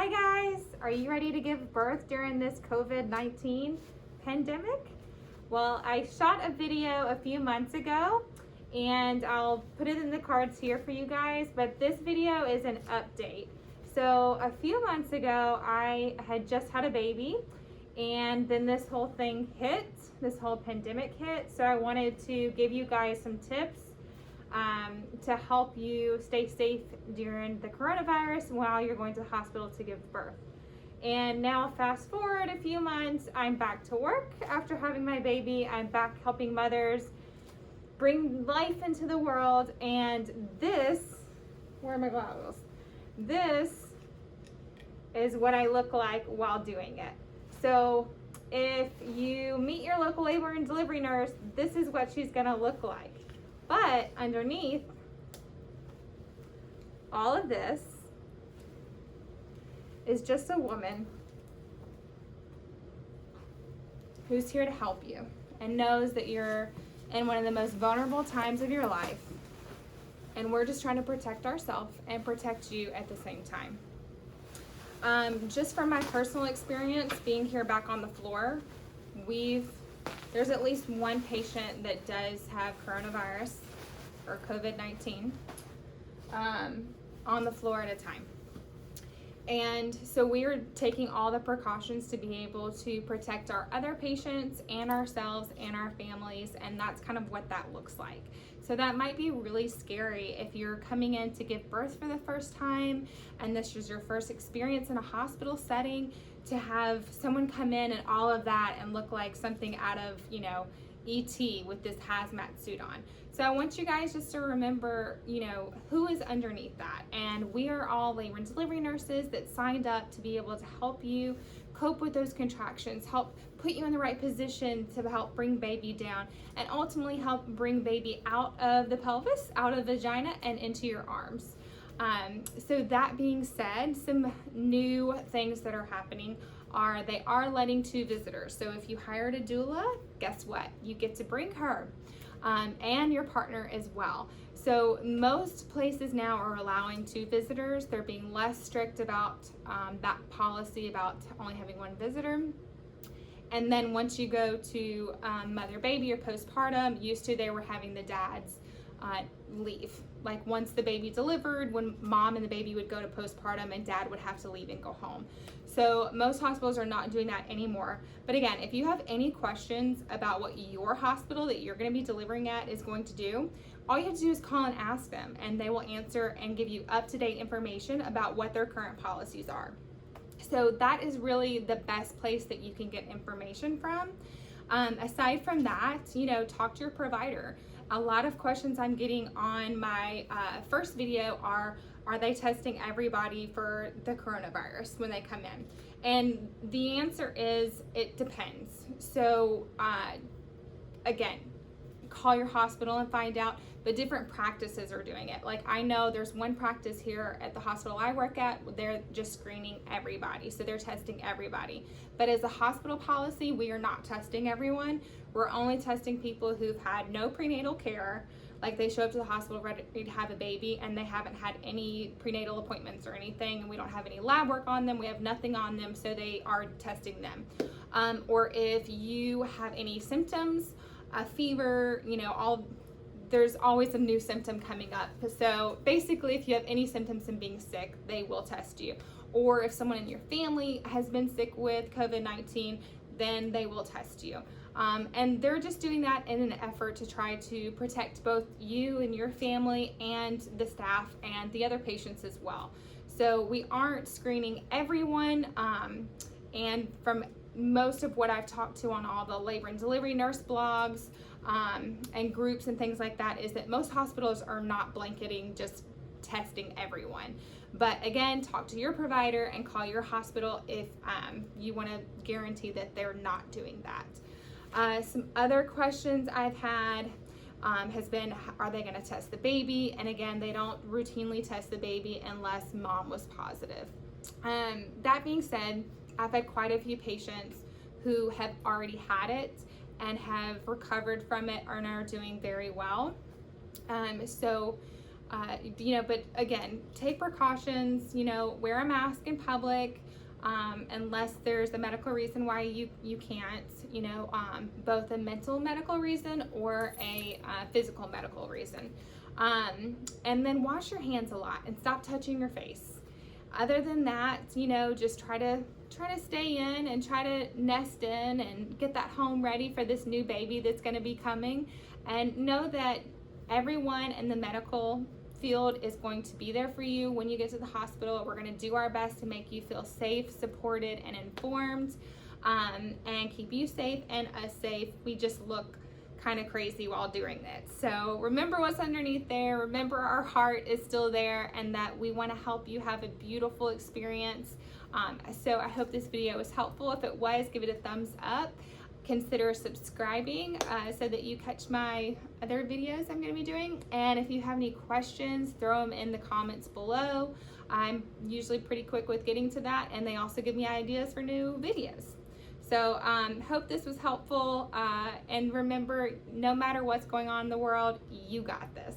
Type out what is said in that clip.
Hi guys, are you ready to give birth during this COVID-19 pandemic? Well, I shot a video a few months ago and I'll put it in the cards here for you guys, but this video is an update. So a few months ago, I had just had a baby and then this whole thing hit, this whole pandemic hit. So I wanted to give you guys some tips to help you stay safe during the coronavirus while you're going to the hospital to give birth. And now fast forward a few months, I'm back to work after having my baby. I'm back helping mothers bring life into the world. And this, where are my goggles? This is what I look like while doing it. So if you meet your local labor and delivery nurse, this is what she's gonna look like. But underneath all of this is just a woman who's here to help you and knows that you're in one of the most vulnerable times of your life. And we're just trying to protect ourselves and protect you at the same time. Just from my personal experience being here back on the floor, there's at least one patient that does have coronavirus or COVID-19 on the floor at a time. And so we are taking all the precautions to be able to protect our other patients and ourselves and our families, and that's kind of what that looks like. So that might be really scary if you're coming in to give birth for the first time and this is your first experience in a hospital setting, to have someone come in and all of that and look like something out of, E.T. with this hazmat suit on. So I want you guys just to remember, who is underneath that. And we are all labor and delivery nurses that signed up to be able to help you cope with those contractions, help put you in the right position to help bring baby down, and ultimately help bring baby out of the pelvis, out of the vagina, and into your arms. So that being said, some new things that are happening are they are letting 2 visitors. So if you hired a doula, guess what? You get to bring her and your partner as well. So most places now are allowing 2 visitors. They're being less strict about that policy about only having 1 visitor. And then once you go to mother baby or postpartum, used to they were having the dads leave. Like once the baby delivered, when mom and the baby would go to postpartum and dad would have to leave and go home. So most hospitals are not doing that anymore. But again, if you have any questions about what your hospital that you're going to be delivering at is going to do, all you have to do is call and ask them, and they will answer and give you up-to-date information about what their current policies are. So that is really the best place that you can get information from. Aside from that, talk to your provider. A lot of questions I'm getting on my first video are they testing everybody for the coronavirus when they come in? And the answer is, it depends. So again, call your hospital and find out, but different practices are doing it. Like I know there's one practice here at the hospital I work at, they're just screening everybody. So they're testing everybody. But as a hospital policy, we are not testing everyone. We're only testing people who've had no prenatal care, like they show up to the hospital ready to have a baby and they haven't had any prenatal appointments or anything, and we don't have any lab work on them, we have nothing on them, so they are testing them. Or if you have any symptoms, a fever, there's always a new symptom coming up. So basically, if you have any symptoms and being sick, they will test you. Or if someone in your family has been sick with COVID-19, then they will test you. And they're just doing that in an effort to try to protect both you and your family and the staff and the other patients as well. So we aren't screening everyone, and from most of what I've talked to on all the labor and delivery nurse blogs and groups and things like that is that most hospitals are not blanketing just testing everyone. But again, talk to your provider and call your hospital if you want to guarantee that they're not doing that. Some other questions I've had has been, are they going to test the baby? And again, they don't routinely test the baby unless mom was positive. That being said, I've had quite a few patients who have already had it and have recovered from it and are doing very well. So But again, take precautions, wear a mask in public, unless there's a medical reason why you can't, both a mental medical reason or a physical medical reason. And then wash your hands a lot and stop touching your face. Other than that, just try to stay in and try to nest in and get that home ready for this new baby that's going to be coming. And know that everyone in the medical field is going to be there for you when you get to the hospital. We're going to do our best to make you feel safe, supported, and informed, and keep you safe and us safe. We just look kind of crazy while doing it. So remember what's underneath there. Remember our heart is still there and that we want to help you have a beautiful experience. So I hope this video was helpful. If it was, give it a thumbs up. Consider subscribing so that you catch my other videos I'm going to be doing. And if you have any questions, throw them in the comments below. I'm usually pretty quick with getting to that, and they also give me ideas for new videos. So hope this was helpful, and remember, no matter what's going on in the world, you got this.